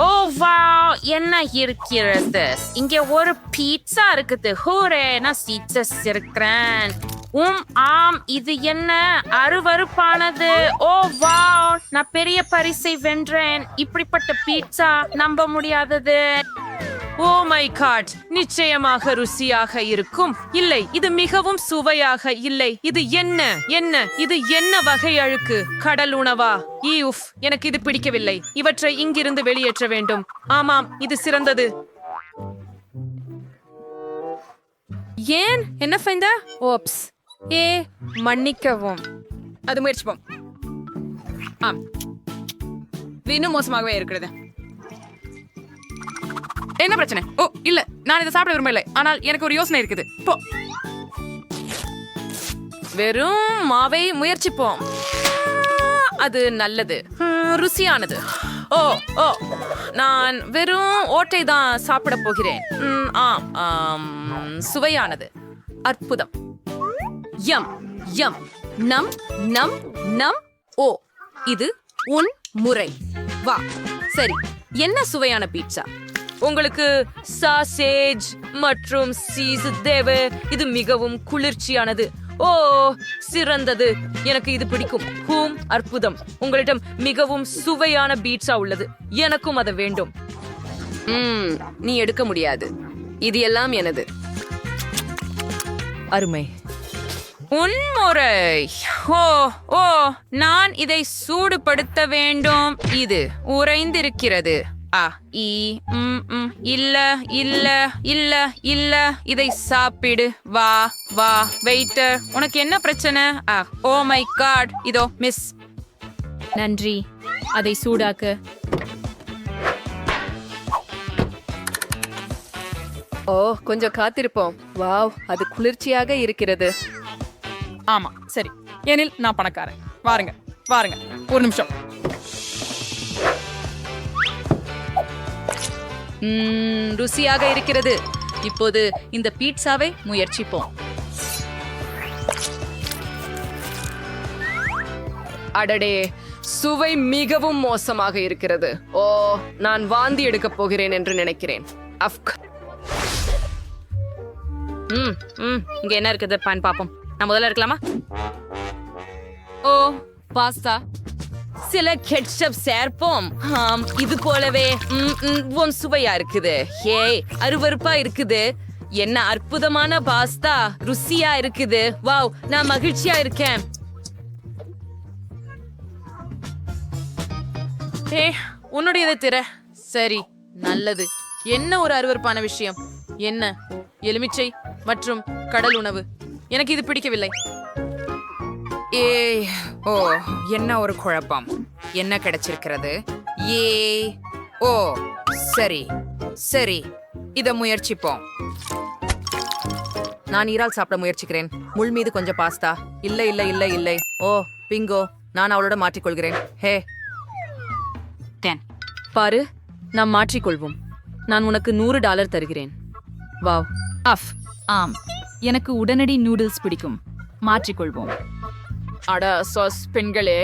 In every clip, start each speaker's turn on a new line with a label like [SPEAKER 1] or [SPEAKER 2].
[SPEAKER 1] ஓ வா, என்ன இருக்கிறது இங்கே? ஒரு பீட்சா இருக்குது. ஹூரே, நான் சீச்சஸ் இருக்கிறேன். ஆம், இது என்ன அருவருப்பானது. ஓ வா, நான் பெரிய பரிசை வென்றேன். இப்படிப்பட்ட பீட்சா நம்ப முடியாதது.
[SPEAKER 2] ஓ மை காட், நிச்சயமாக ருசியாக இருக்கும். இல்லை, இது மிகவும் சுவையாக இல்லை. இது என்ன என்ன இது என்ன வகை அழுக்கு? கடல் உணவா? உஃப், எனக்கு இது பிடிக்கவில்லை. இவற்றை இங்கிருந்து வெளியேற்ற வேண்டும். ஆமாம், இது சிறந்தது. ஏன் என்ன ஃபைந்தா? ஓப்ஸ், மன்னிக்கவும். அது முயற்சிப்போம். ஆம், இது இன்னும் மோசமாகவே இருக்கிறது. என்ன பிரச்சனை? ஓ இல்ல, நான் இதை சாப்பிட விரும்பல. ஆனால் எனக்கு ஒரு யோசனை இருக்குது. போ, வெறும் மாவை முயற்சிப்போம். அது நல்லது, ருசியானது. ஓ ஓ நான் வெறும் ஓட்டை தான் சாப்பிட போகிறேன். சுவையானது, அற்புதம். யம் யம், நம் நம் நம். ஓ, இது உன் முறை. வா, சரி. என்ன சுவையான பீட்சா? உங்களுக்கு சாசேஜ் மற்றும் சீஸ் தேவை. இது மிகவும் குளிர்ச்சியானது. ஓ, சிறந்தது. எனக்கு இது பிடிக்கும். அற்புதம். உங்களிடம் மிகவும் சுவையான பீட்சா உள்ளது. எனக்கும் அது வேண்டும். நீ எடுக்க முடியாது. இது எல்லாம் எனது. அருமை. உன்முறை. ஓ ஓ நான் இதை சூடுபடுத்த வேண்டும். இது உறைந்திருக்கிறது. இல்ல இல்ல இல்ல இல்ல, இதை சாப்பிடு. வா வா வெயிட்டர், உனக்கு என்ன பிரச்சனை? ஓ மை காட், இதோ மிஸ்.
[SPEAKER 3] நன்றி, அதை சூடாக்க.
[SPEAKER 2] ஓ, கொஞ்சம் காத்திருப்போம். வாவ், அது குளிர்ச்சியாக இருக்கிறது.
[SPEAKER 4] ஆமா, சரி. ஏனில் நான் பணக்காரன். வாருங்க வாருங்க, ஒரு நிமிஷம்.
[SPEAKER 2] ருசியாக இருக்கிறது. இப்போது இந்த பீட்சாவை முயற்சிப்போம். அடடே, சுவை மிகவும் மோசமாக இருக்கிறது. ஓ, நான் வாந்தி எடுக்கப் போகிறேன் என்று நினைக்கிறேன். இங்க என்ன இருக்குது? பான் பாப்போம். நான் முதல்ல இருக்கலாமா? ஓ, பாஸ்தா. சில கெட்சப் சேர்ப்போம். இது போலவே சுவையா இருக்குது. ஹே, அருவருப்பா இருக்குது. என்ன அற்புதமான பாஸ்தா. ருசியா இருக்குது. வாவ், நான் மகிழ்ச்சியா இருக்கேன். உன்னுடையதை திற. சரி, நல்லது. என்ன ஒரு அருவருப்பான விஷயம். என்ன எலுமிச்சை மற்றும் கடல் உணவு. எனக்கு இது பிடிக்கவில்லை. ஓ, என்ன ஒரு குழப்பம். என்ன கிடைச்சிருக்கிறது? ஓ, சரி சரி, இத முயற்சிப்போம். நான் ஈரால் சாப்பிட முயற்சிக்கிறேன். முள் மீது கொஞ்சம் பாஸ்தா. இல்ல இல்ல இல்ல இல்லை. ஓ, பிங்கோ, நான் அவளோட மாற்றிக்கொள்கிறேன். ஹே, பாரு, நாம் மாற்றிக்கொள்வோம். நான் உனக்கு $100 தருகிறேன். வாவ்.
[SPEAKER 3] ஆம், எனக்கு உடனடி நூடுல்ஸ் பிடிக்கும். மாற்றிக்கொள்வோம்.
[SPEAKER 2] அட சாஸ் பெண்களே,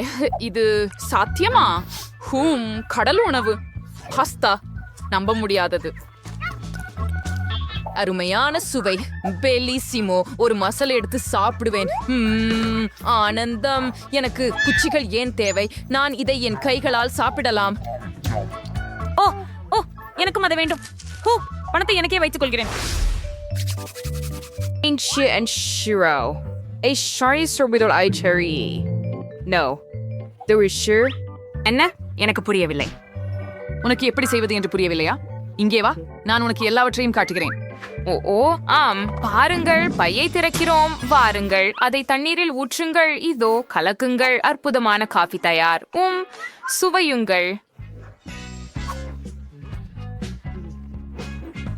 [SPEAKER 2] இது சாத்தியமா? கடல் உணவு. பாஸ்தா, நம்ப முடியாதது. அருமையான சுவை. பெலிசிமோ. ஒரு மசாலா எடுத்து சாப்பிடுவேன். ஆனந்தம். எனக்கு குச்சிகள் ஏன் தேவை? நான் இதை என் கைகளால் சாப்பிடலாம்.
[SPEAKER 3] ஓ ஓ எனக்கும் அதை வேண்டும். பணத்தை எனக்கே வைத்துக் கொள்கிறேன்.
[SPEAKER 2] A shari sorbidol I cherry. No. There is sure. என்ன? எனக்கு புரியவில்லை. உனக்கு எப்படி செய்வது என்று புரியவில்லையா? இங்கே வா, நான் உனக்கு எல்லாவற்றையும் காட்டுகிறேன். ஓ ஆம், பாருங்கள், பையை திறக்கிறோம். வாருங்கள், அதை தண்ணீரில் ஊற்றுங்கள். இதோ கலக்குங்கள். அற்புதமான காஃபி தயார். சுவையுங்கள்.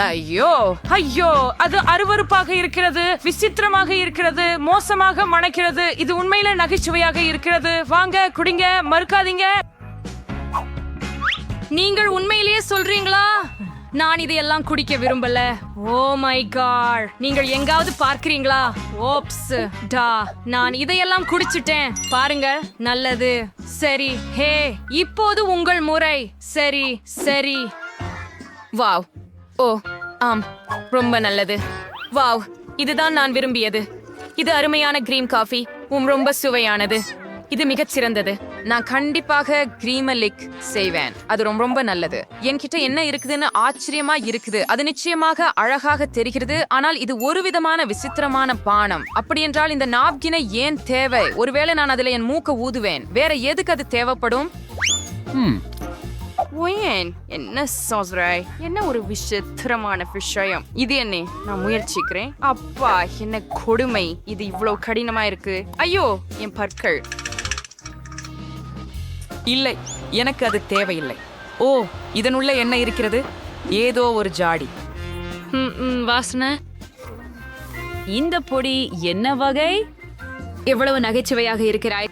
[SPEAKER 2] ஐயோ ஐயோ, அது அருவருப்பாக இருக்கிறது. விசித்திரமாக இருக்கிறது. மோசமாக மணக்கிறது. இது உண்மையில நகைச்சுவையாக இருக்கிறது. வாங்க, குடிங்க, மறுக்காதீங்க. நீங்கள் உண்மையிலேயே சொல்றீங்களா?
[SPEAKER 3] நான் இதையெல்லாம் குடிக்க விரும்பல. ஓ மை காட், நீங்கள் எங்காவது பார்க்கிறீங்களா? ஓப்ஸ் டா, நான் இதையெல்லாம் குடிச்சிட்டேன். பாருங்க, நல்லது. சரி, ஹே, இப்போது உங்கள் முறை. சரி சரி. வாவ், ஓ ஆம், ரொம்ப நல்லது. வாவ், இதுதான் நான் விரும்பியது. இது அருமையான கிரீன் காஃபி, ரொம்ப சுவையானது. இது மிகச் சிறந்தது.
[SPEAKER 1] நான் கண்டிப்பாக கிரீமலிக் செய்வேன். அது ரொம்ப ரொம்ப நல்லது. என்கிட்ட என்ன இருக்குதுன்னு ஆச்சரியமா இருக்குது. அது நிச்சயமாக அழகாக தெரிகிறது. ஆனால் இது ஒரு விதமான விசித்திரமான பானம். அப்படி என்றால் இந்த நாப்கினை ஏன் தேவை? ஒருவேளை நான் அதுல என் மூக்க ஊதுவேன். வேற எதுக்கு அது தேவைப்படும்? என்ன சொல்றாய்? என்ன ஒரு விசித்திரமான விஷயம் இது. என்ன, நான் முயற்சிக்கிறேன். அப்பா, என்ன கொடுமை! இது இவ்வளவு கடினமா இருக்கு. ஐயோ, என் பற்கள்.
[SPEAKER 2] இல்லை, எனக்கு அது தேவையில்லை. ஓ, இதனுள்ள என்ன இருக்கிறது? ஏதோ ஒரு ஜாடி.
[SPEAKER 3] வாசனை. இந்த பொடி என்ன வகை? எவ்வளவு நகைச்சுவையாக இருக்கிறாய்.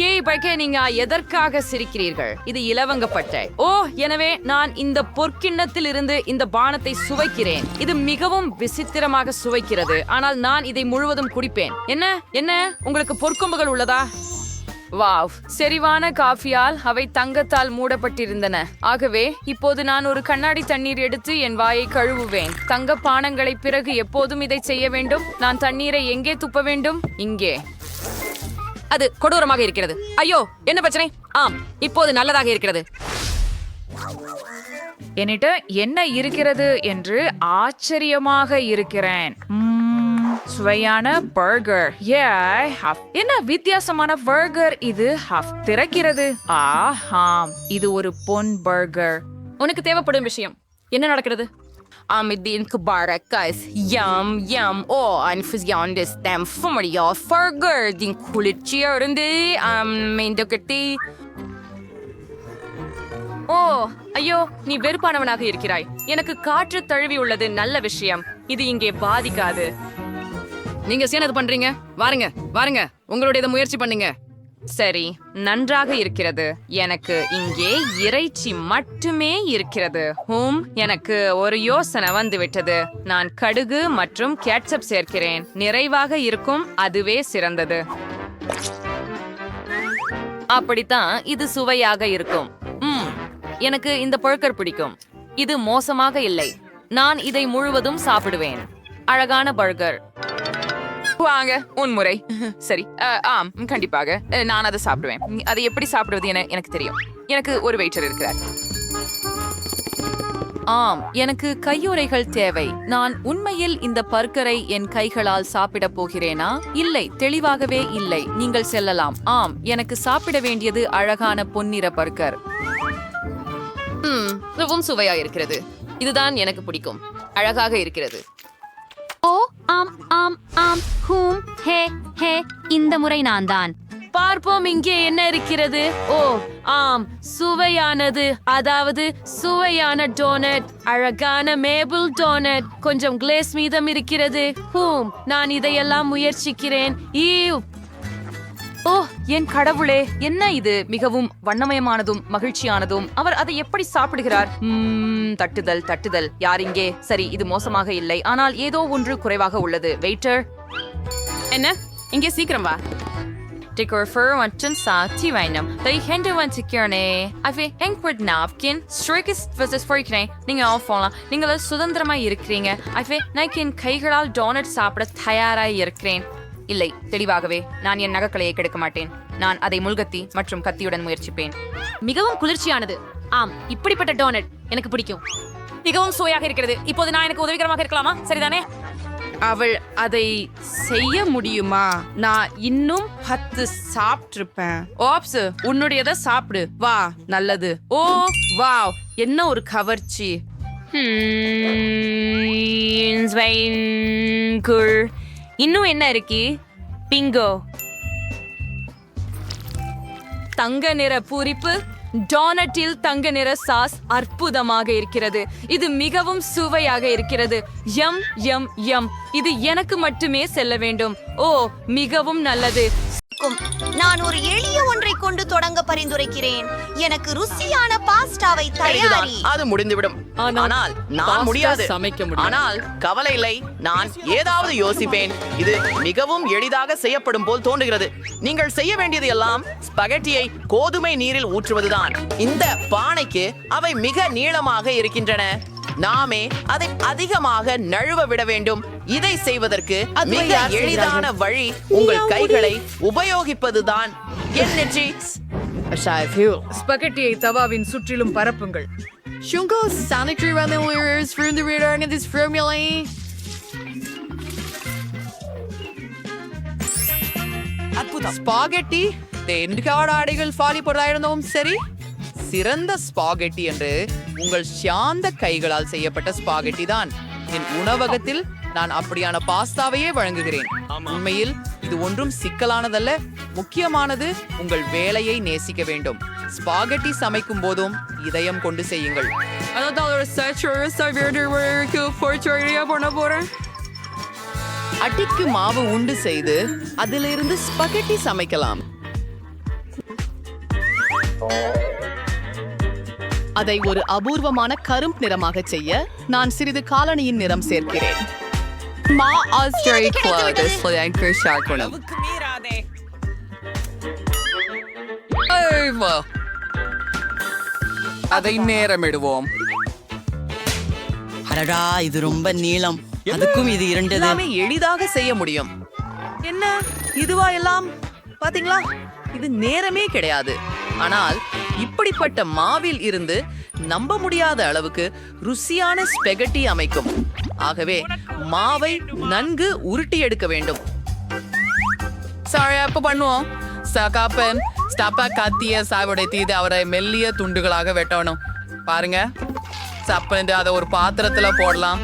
[SPEAKER 1] ஏய் பைக்கே, நீங்க எதற்காக சிரிக்கிறீர்கள்? இது இலவங்கப்பட்டை. ஓ, எனவே நான் இந்த பொற்கிண்ணத்தில் இருந்து இந்த பானத்தை சுவைக்கிறேன். இது மிகவும் விசித்திரமாக சுவைக்கிறது. ஆனால் நான் இதை முழுவதும் குடிப்பேன். என்ன என்ன, உங்களுக்கு பொற்கொம்புகள் உள்ளதா? வாவ், செறிவான காஃபியால் அவை தங்கத்தால் மூடப்பட்டிருந்தன. ஆகவே இப்போது நான் ஒரு கண்ணாடி தண்ணீர் எடுத்து என் வாயை கழுவுவேன். தங்க பானங்களை பிறகு எப்போதும் இதை செய்ய வேண்டும். நான் தண்ணீரை எங்கே துப்ப வேண்டும்? இங்கே.
[SPEAKER 3] அது கொடூரமாக இருக்கிறது. ஐயோ, என்ன பிரச்சனை? ஆம், இப்போது நல்லதாக இருக்கிறது.
[SPEAKER 1] என்னிட்ட என்ன இருக்கிறது என்று ஆச்சரியமாக இருக்கிறேன். சுவையான பர்கர். என்ன வித்தியாசமான பர்கர் இது. திறக்கிறது. ஆஹாம், இது ஒரு பொன் பர்கர்.
[SPEAKER 3] உனக்கு தேவைப்படும் விஷயம் என்ன நடக்கிறது?
[SPEAKER 1] Amidin Kubarakas, yum, yum, oh, and Fuziandis, them Fumaria, Ferger, din Kulichirndi, Mendokati.
[SPEAKER 3] ஓ, ஐயோ, நீ வெறுப்பானவனாக இருக்கிறாய். எனக்கு காற்று தழுவி உள்ளது. நல்ல விஷயம். இது இங்கே பாதிக்காது.
[SPEAKER 2] நீங்க சேனது பண்றீங்க. வாருங்க வாருங்க, உங்களுடைய முயற்சி பண்ணுங்க.
[SPEAKER 1] சரி, நன்றாக இருக்கிறது. எனக்கு இங்கே இறைச்சி மட்டுமே இருக்கிறது. எனக்கு ஒரு யோசனை வந்துவிட்டது. நான் கடுகு மற்றும் கேட்சப் சேர்க்கிறேன். நிறைவாக இருக்கும். அதுவே சிறந்தது. அப்படித்தான் இது சுவையாக இருக்கும். எனக்கு இந்த பர்கர் பிடிக்கும். இது மோசமாக இல்லை. நான் இதை முழுவதும் சாப்பிடுவேன். அழகான பர்கர். வாங்க, உன்முறை. சரி, ஆம், கண்டிப்பாக நான் அதை சாப்பிடுவேன். அதை எப்படி சாப்பிடுவது என எனக்கு தெரியும். எனக்கு ஒரு வெயிட்டர் இருக்கிறார். ஆம், எனக்கு கையுறைகள் தேவை. நான் உண்மையில் இந்த பர்கரை என் கைகளால் சாப்பிட போகிறேனா? இல்லை, தெளிவாகவே இல்லை. நீங்கள் செல்லலாம். ஆம், எனக்கு சாப்பிட வேண்டியது அழகான பொன்னிற பர்கர். மிகவும் சுவையா இருக்கிறது. இதுதான் எனக்கு பிடிக்கும். அழகாக இருக்கிறது.
[SPEAKER 5] ஓ ஆம் ஆம் ஆம் ஹூம் ஹே ஹே, இந்த முறை நான் தான்.
[SPEAKER 1] பார்ப்போம், இங்கே என்ன இருக்கிறது. ஓ ஆம், சுவையானது. அதாவது சுவையான டோனட். அழகான மேபிள் டோனட். கொஞ்சம் கிளேஸ் மீதம் இருக்கிறது. நான் இதையெல்லாம் முயற்சிக்கிறேன். ஓ என் கடவுளே, என்ன இது? மிகவும் வண்ணமயமானதும் மகிழ்ச்சியானதும். அவர் அதை எப்படி சாப்பிடுகிறார்? தட்டுதல் தட்டுதல். யார் இங்கே? சரி, இது மோசமாக இல்லை. ஆனால் ஏதோ ஒன்று குறைவாக உள்ளது. வெயிட்டர்,
[SPEAKER 3] என்ன? இங்கே சீக்கிரம் வா.
[SPEAKER 1] நீங்க சுதந்திரமா இருக்கிறீங்க. நான் என் கைகளால் டோனட் சாப்பிட தயாராக இருக்கிறேன். இல்லை, தெளிவாகவே நான் என் நகைக்கலையை கெடுக்க மாட்டேன். நான் அதை முள்கத்தி மற்றும் கத்தியுடன் முயற்சிப்பேன்.
[SPEAKER 3] மிகவும் குளிர்ச்சியானது. ஆம், இப்படிப்பட்ட டோனட் எனக்கு பிடிக்கும். மிகவும் சுவையாக இருக்கிறது. இப்போது நான் எனக்கு உதவிகரமாக இருக்கலாமா? சரிதானே?
[SPEAKER 1] அவள் அதை செய்ய முடியுமா? நான் இன்னும் 10 சாப்பிட்டிருப்பேன். ஓப்ஸ், உன்னுடையதை சாப்பிடு. வா, நல்லது. ஓ வாவ், என்ன ஒரு கவர்ச்சி. இன்னும் என்ன இருக்கு? பிங்கோ. தங்க நிற பூரிப்பு. டோனட்டில் தங்க நிற சாஸ் அற்புதமாக இருக்கிறது. இது மிகவும் சுவையாக இருக்கிறது. யம் யம் யம். இது எனக்கு மட்டுமே செல்ல வேண்டும். ஓ, மிகவும் நல்லது.
[SPEAKER 6] இருக்கும். நான் ஒரு எளிய ஒன்றை கொண்டு தொடங்க பரிந்துரைக்கிறேன். எனக்கு ருசியான பாஸ்டாவை தயாரி.
[SPEAKER 7] அது முடிந்துவிடும். ஆனால் நான் முடியாது. ஆனால் கவலை இல்லை, நான் ஏதாவது யோசிப்பேன். இது மிகவும் எளிதாக செய்யப்படும் போல் தோன்றுகிறது. நீங்கள் செய்ய வேண்டியது எல்லாம் ஸ்பகெட்டியை கோதுமை நீரில் ஊற்றுவதுதான். இந்த பானைக்கு அவை மிக நீளமாக இருக்கின்றன. நாமே அதை அதிகமாக நழுவ விட வேண்டும். இதை செய்வதற்கு மிக எளிதான வழி உங்கள் கைகளை உபயோகிப்பதுதான்.
[SPEAKER 2] ஸ்பகெட்டியை தவாவின் சுற்றிலும் பரப்புங்கள். Shungo sanitary rendezvous from the reader in this formula.
[SPEAKER 7] Spaghetti தென்காடு ஆடைகள் ஃபாலி போடுறதாயிருந்தோம். சரி, சிறந்த ஸ்பாகெட்டி என்று உங்கள் சாந்த கைகளால் செய்யப்பட்ட ஸ்பாகெட்டி தான். என் உணவகத்தில் நான் அப்படியான பாஸ்தாவையே வழங்குகிறேன். உண்மையில் இது ஒன்றும் சிக்கலானதல்ல. முக்கியமானது உங்கள் வேலையை நேசிக்க வேண்டும். ஸ்பாகெட்டி சமைக்கும் போதும் இதயம் கொண்டு செய்யுங்கள். அட்டிக்கு மாவு உண்டு செய்து அதிலிருந்து ஸ்பகெட்டி சமைக்கலாம். அதை ஒரு அபூர்வமான கரும்பு நிறமாக செய்ய நான் சிறிது காலனியின் நிறம் சேர்க்கிறேன். அதை நேரமிடுவோம்.
[SPEAKER 8] அடடா, இது ரொம்ப நீளம். அதுக்கும் இது இருண்டது.
[SPEAKER 7] எல்லாமே எளிதாக செய்ய முடியும். என்ன இதுவா எல்லாம்? பாத்தீங்களா, இது நேரமே கிடையாது. ஆனால் இப்படிப்பட்ட மாவில் இருந்து நம்ப முடியாத அளவுக்கு ருசியான ஸ்பெகட்டி அமைக்கும். ஆகவே மாவை நன்கு உருட்டி எடுக்க வேண்டும். அப்ப பண்ணுவோம். சகாப்பன் ஸ்டாப்பா கத்திய சாவோட தீது அவரை மெல்லிய துண்டுகளாக வெட்டணும். பாருங்க, சப்பன் அதை ஒரு பாத்திரத்துல போடலாம்.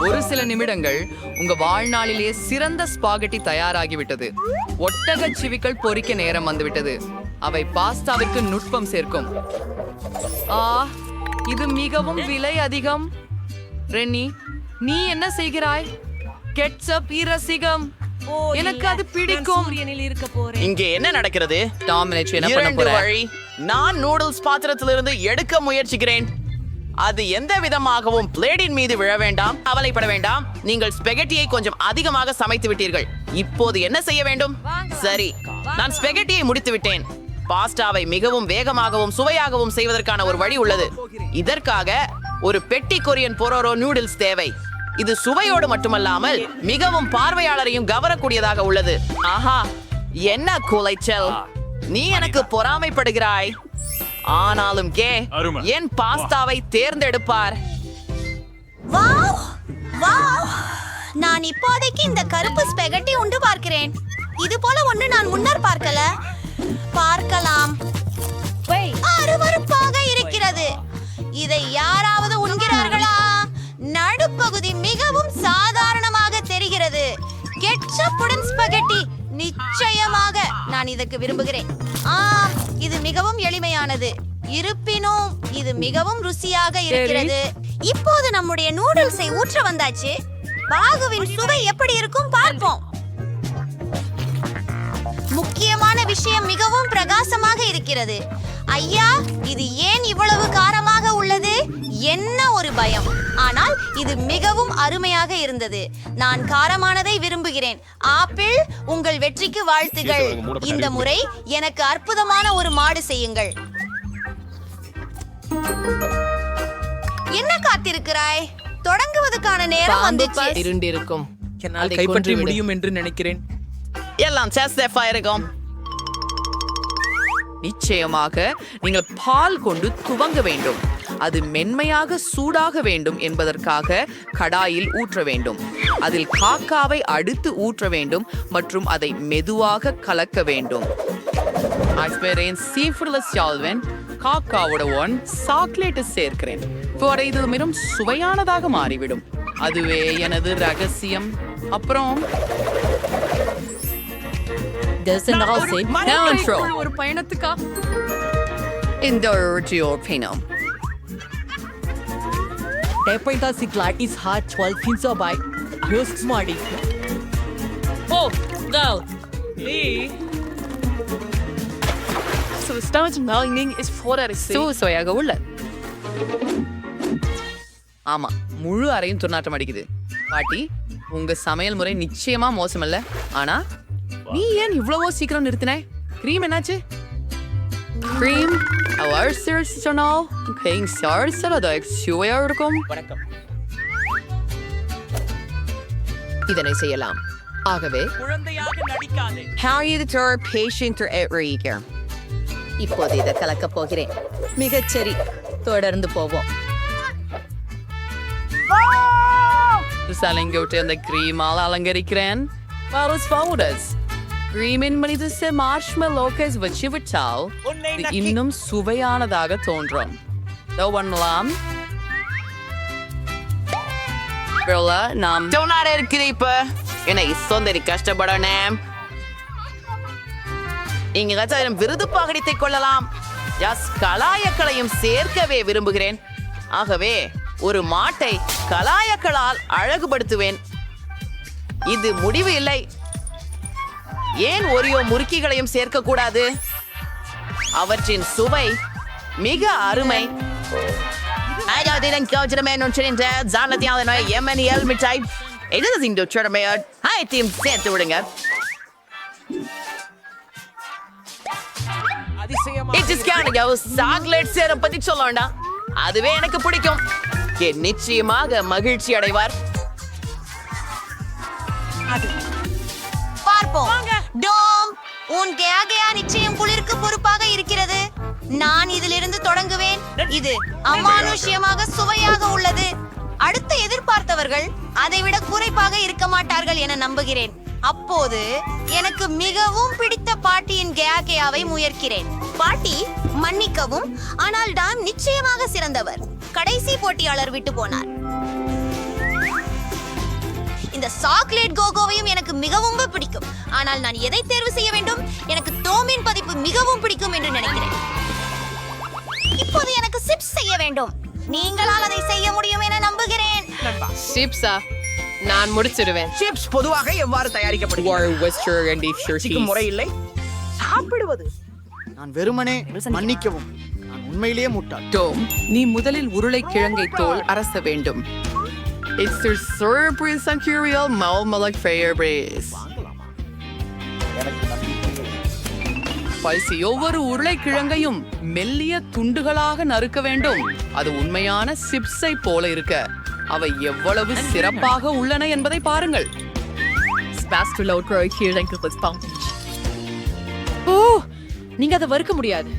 [SPEAKER 7] ஒரு சில நிமிடங்கள் உங்க வாழ்நாளிலே சிறந்த ஸ்பாகெட்டி தயாராகிவிட்டது. ஒட்டக சிவிகள் பொரிக்க நேரம் வந்துவிட்டது. அவை பாஸ்தாவிற்கு நுட்பம் சேர்க்கும். இது மிகவும் விலை அதிகம். ரென்னி, நீ என்ன செய்கிறாய்? கெட்சப் இரசிகம். எனக்கு அது பிடிக்கும். இங்கே என்ன நடக்கிறது? டாமினேட் என்ன பண்ண போற? நான் நூடுல்ஸ் பாத்திரத்திலிருந்து எடுக்க முயற்சிக்கிறேன். அது எந்த விதமாகவும் பிளேட்டின் மீது விழ வேண்டாம். கவலைப்பட வேண்டாம். நீங்கள் ஸ்பெகட்டியை கொஞ்சம் அதிகமாக சமைத்து விட்டீர்கள். இப்போது என்ன செய்ய வேண்டும்? சரி, நான் ஸ்பெகட்டியை முடித்து விட்டேன். பாஸ்டாவை மிகவும் வேகமாகவும் சுவையாகவும் செய்வதற்கான ஒரு வழி உள்ளது. இதற்காக ஒரு பெட்டி கொரியன் பொரோரோ நூடுல்ஸ் தேவை. இது சுவையோடு மட்டுமல்லாமல் மிகவும் பார்வையாளரையும் கவரக்கூடியதாக உள்ளது. ஆஹா, என்ன குலைச்சல்! நீ எனக்கு பொறாமைப்படுகிறாய். ஆனாலும் என் பாஸ்தாவை தேர்ந்தெடுப்பார்.
[SPEAKER 6] வாவ் வாவ், நான் இப்போதைக்கு இந்த கருப்பு ஸ்பெகட்டி உண்டு பார்க்கிறேன். இது போல ஒன்று நான் முன்னர் பார்க்கலாம். அருவருப்பாக இருக்கிறது. இதை யாராவது உண்கிறார்களா? நடுப்பகுதி மிகவும் சாதாரணமாக தெரிகிறது. கெட்சப்புடன் ஸ்பெகட்டி நிச்சயமாக நான் இதற்கு விரும்புகிறேன். இது மிகவும் எளிமையானது. இருப்பினும் இது மிகவும் ருசியாக இருக்கிறது. இப்போது நம்முடைய நூடுல்ஸை ஊற்ற வந்தாச்சு. பாகுவின் சுவை எப்படி இருக்கும் பார்ப்போம். முக்கியமான விஷயம் மிகவும் பிரகாசமாக இருக்கிறது. ஐயா, இது ஏன் இவ்வளவு காரமாக உள்ளது? என்ன ஒரு பயம்! ஆனால் இது மிகவும் அருமையாக இருந்தது. நான் காரமானதை விரும்புகிறேன். ஆப்பிள், உங்கள் வெற்றிக்கு வாழ்த்துகள். இந்த முறை எனக்கு அற்புதமான ஒரு மாடு செய்யுங்கள். என்ன காத்திருக்கிறாய்? தொடங்குவதற்கான நேரம் வந்துச்சு.
[SPEAKER 7] இருண்டிருக்கும்.
[SPEAKER 4] என்னால் கைப்பற்ற முடியும் என்று நினைக்கிறேன்.
[SPEAKER 7] எல்லாம் இருக்கும். நிச்சயமாக நீங்கள் பால் கொண்டு துவங்க வேண்டும். அது மென்மையாக சூடாக வேண்டும் என்பதற்காக கடாயில் ஊற்ற வேண்டும். அதில் காக்காவை அடுத்து ஊற்ற வேண்டும் மற்றும் அதை மெதுவாக கலக்க வேண்டும். காக்காவோட சாக்லேட் சேர்க்கிறேன். இது மிகவும் சுவையானதாக மாறிவிடும். அதுவே எனது ரகசியம். அப்புறம்
[SPEAKER 4] ஒரு பயணத்துக்கா
[SPEAKER 7] இந்த
[SPEAKER 9] Hepatitis hard 12 hints by Just Marty.
[SPEAKER 1] Oh, go.
[SPEAKER 4] So the stomach lining is 4 out of 6.
[SPEAKER 7] சோயாக உள்ள ஆமா முழு அறையும் துர்நாற்றம் அடிக்குது. பாட்டி, உங்க சமையல் முறை நிச்சயமா மோசமல்ல. ஆனா நீ ஏன் இவ்வளவோ சீக்கிரம் நிறுத்தின? கிரீம் என்னாச்சு? கிரீம் அவர்சர்ஸ்டனால் கேங் சார்சலத சுவையா இருக்கும்.
[SPEAKER 10] இதனை செய்யலாம். ஆகவே இப்போது இதை கலக்கப் போகிறேன். மிகச்சரி, தொடர்ந்து போவோம்.
[SPEAKER 7] சலங்கோட்டு அந்த கிரீமால் அலங்கரிக்கிறேன். வாரஸ் பவுடர்ஸ் கிரீமின் மனித மார்ஷ்மெலோக்கஸ் வச்சு விட்டால் இது இன்னும் சுவையானதாக தோன்றும். பண்ணலாம். நாம் இருக்கிற இப்ப என்னை சொந்தரி கஷ்டப்படணும். இங்க கச்சாயிரம் விருது பகடித்தை கொள்ளலாம். கலாயக்களையும் சேர்க்கவே விரும்புகிறேன். ஆகவே ஒரு மாட்டை கலாயக்களால் அழகுபடுத்துவேன். இது முடிவு இல்லை. ஏன் ஒரியோ முறுக்கிகளையும் சேர்க்க கூடாது? அவற்றின் சுவை மிக அருமை. சேர்த்து விடுங்க. சாக்லேட் சேர பத்தி சொல்ல வேண்டாம். அதுவே எனக்கு பிடிக்கும். நிச்சயமாக மகிழ்ச்சி அடைவார்.
[SPEAKER 6] பார்ப்போம். டோம், உன் கேயா நிச்சயம் குளிருக்கு பொறுப்பாக இருக்கிறது. நான் இதிலிருந்து தொடங்குவேன். இது அமானுஷ்யமாக சுவையாக உள்ளது. அடுத்து எதிர்பார்த்தவர்கள் அதைவிட குறைப்பாக இருக்க மாட்டார்கள் என நம்புகிறேன். அப்போது எனக்கு மிகவும் பிடித்த பாட்டியின் கேயாவை முயற்கிறேன். பாட்டி, மன்னிக்கவும், ஆனால் டாம் நிச்சயமாக சிறந்தவர். கடைசி போட்டியாளர் விட்டு போனார். இந்த சாக்லேட் கோகோவையும் எனக்கு மிகவும் பிடிக்கும். ஆனால் நான் எதை தேர்வு செய்ய வேண்டும்? எனக்கு டோமின் பதிப்பு மிகவும் பிடிக்கும் என்று நினைக்கிறேன். இப்போது எனக்கு சிப்ஸ் செய்ய வேண்டும். நீங்களால் அதை செய்ய முடியும் என நம்புகிறேன்.
[SPEAKER 10] சிப்ஸா? நான் முடிச்சிடுவேன்.
[SPEAKER 9] சிப்ஸ் பொதுவாக எவ்வாறு தயாரிக்கப்படுகிறது? முறை இல்லை. சாப்பிடுவது. நான் வெறுமனே மன்னிக்கவும். நான் உண்மையிலேயே முட்டாள்.
[SPEAKER 7] டோம், நீ முதலில் உருளைக்கிழங்கை தோல் அரச வேண்டும். It's the surprise and curial malmalak fair breeze. Faizi ஒவ்வொரு உருளைக்கிழங்கையும் மெல்லிய துண்டுகளாக நறுக்க வேண்டும். அது உண்மையான சிப்ஸை போல இருக்க அவை எவ்வளவு சிறப்பாக உள்ளன என்பதை பாருங்கள்.
[SPEAKER 4] ஓ, நீங்க அதை வறுக்க முடியாது.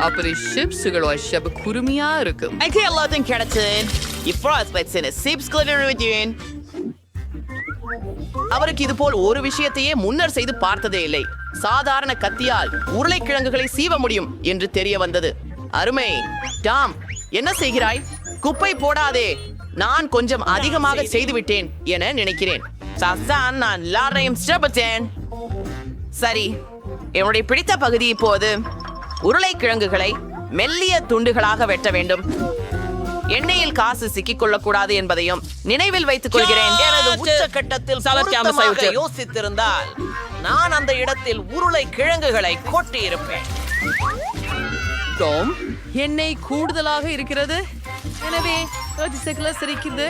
[SPEAKER 7] அப்படி சிப்ஸுகளோ ஷப குருமியா இருக்கும்.
[SPEAKER 11] எல்லாத்தையும் கிடைச்சு
[SPEAKER 7] அவருக்கு இது போல் ஒரு விஷயத்தையே முன்னர் செய்து பார்த்ததே இல்லை. சாதாரண கத்தியால் உருளைக்கிழங்குகளை சீவ முடியும் என்று தெரிய வந்தது. அருமை. டாம், என்ன செய்கிறாய்? குப்பை போடாதே. நான் கொஞ்சம் அதிகமாக செய்து விட்டேன் என நினைக்கிறேன். நான் எல்லாரையும் ஸ்டபத்தேன். சரி, என்னுடைய பிடித்த பகுதி இப்போது உருளைக்கிழங்குகளை மெல்லிய துண்டுகளாக வெட்ட வேண்டும். எண்ணெயில் காசு சிக்கிக் கொள்ளக்கூடாது என்பதையும் நினைவில் வைத்துக் கொள்கிறேன்.
[SPEAKER 11] எனது உச்சகட்டத்தில் யோசித்திருந்தால் நான் அந்த இடத்தில் உருளைக்கிழங்குகளை கொட்டி இருப்பேன்.
[SPEAKER 7] டோம்,
[SPEAKER 4] எண்ணெய் கூடுதலாக இருக்கிறது. எனவே சிரிக்குது.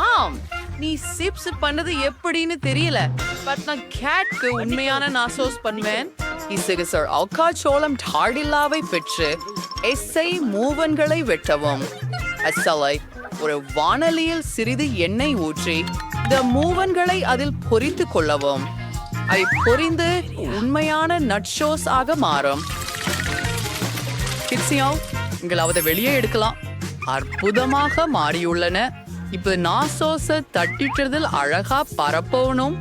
[SPEAKER 7] ஆம், நீ சிப்ஸ் பண்ணது எப்படின்னு தெரியல. பட் நான் கேட்க்கு உண்மையான நாசோஸ் பண்ணுவேன். இசுகு சார் அவுக்காச்சோளம் டாடில்லாவை பெற்று எஸ்ஐ மூவன்களை வெட்டவும். அசலை ஒரு வாணலியில் சிறிது எண்ணெய் ஊற்றி இந்த மூவன்களை அதில் பொரித்து கொள்ளவும். அவை பொரிந்து உண்மையான நட்ஷோஸ் ஆக மாறும். உங்களாவது வெளியே எடுக்கலாம். அற்புதமாக மாறியுள்ளன. இப்ப நாசோஸ தட்டிட்டதில் அழகா பரப்பணும்.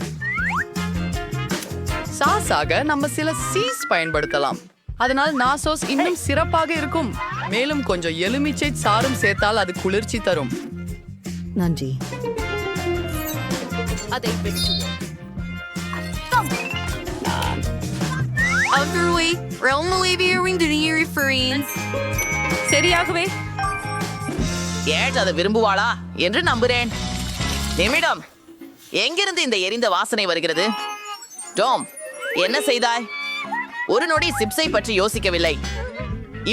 [SPEAKER 7] சாஸாக நம்ம சில சீஸ் பயன்படுத்தலாம். அதனால் நாசோஸ் இன்னும் சிறப்பாக இருக்கும். மேலும் கொஞ்சம் எலுமிச்சை சாறும் சேர்த்தால் அது குளிர்ச்சி தரும்.
[SPEAKER 8] நன்றி.
[SPEAKER 10] அதை வெட்டுவோம்.
[SPEAKER 6] Overweight, realm Olivia ring to the friends.
[SPEAKER 3] சரியாகவே
[SPEAKER 11] ஏட் அதை விரும்புவாளா என்று நம்புறேன். நிமிடம், எங்கிருந்து இந்த எரிந்த வாசனை வருகிறது? டாம், என்ன செய்தாய்? ஒரு நொடி சிப்ஸை பற்றி யோசிக்கவில்லை.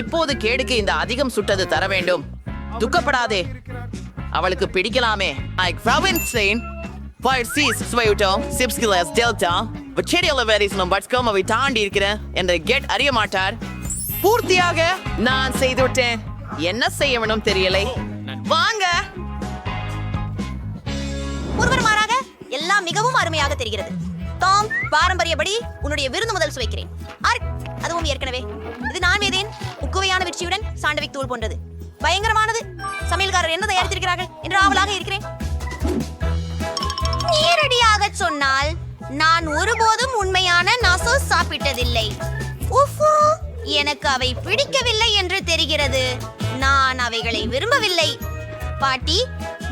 [SPEAKER 11] இப்போது கேடுக்கு இந்த அதிகம் சுட்டது தர வேண்டும். துக்கப்படாதே, அவளுக்கு பிடிக்கலாமே. தாண்டி இருக்கிறேன் என்று கெட் அறிய மாட்டார். பூர்த்தியாக நான் செய்துவிட்டேன். என்ன செய்ய வேணும் தெரியலை. வாங்க.
[SPEAKER 6] ஒருவர் மாறாக எல்லாம் மிகவும் அருமையாக தெரிகிறது. டாம், பாரம்பரியப்படி உன்னுடைய விருந்து முதல் சுவைக்கிறேன். அதுவும் ஏற்கனவே இது நான் மீதேன் உக்குவையான வெற்றியுடன் சாண்டவிக் தூள் போன்றது. பயங்கரமானது. சமையல்காரர் என்ன தயாரித்திருக்கிறார்கள் என்று ஆவலாக இருக்கிறேன். நேரடியாக சொன்னால் நான் ஒருபோதும் உண்மையான நாசோஸ் சாப்பிட்டதில்லை. உஃபு, எனக்கு அவை பிடிக்கவில்லை என்று தெரிகிறது. நான் அவைகளை விரும்பவில்லை. பாட்டி,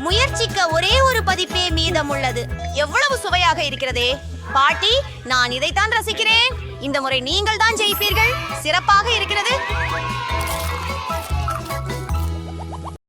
[SPEAKER 6] முயற்சிக்க ஒரே ஒரு பதிப்பே மீதம் உள்ளது. எவ்வளவு சுவையாக இருக்கிறதே. பாட்டி, நான் இதைத்தான் ரசிக்கிறேன். இந்த முறை நீங்கள் தான் ஜெயிப்பீர்கள். சிறப்பாக இருக்கிறது.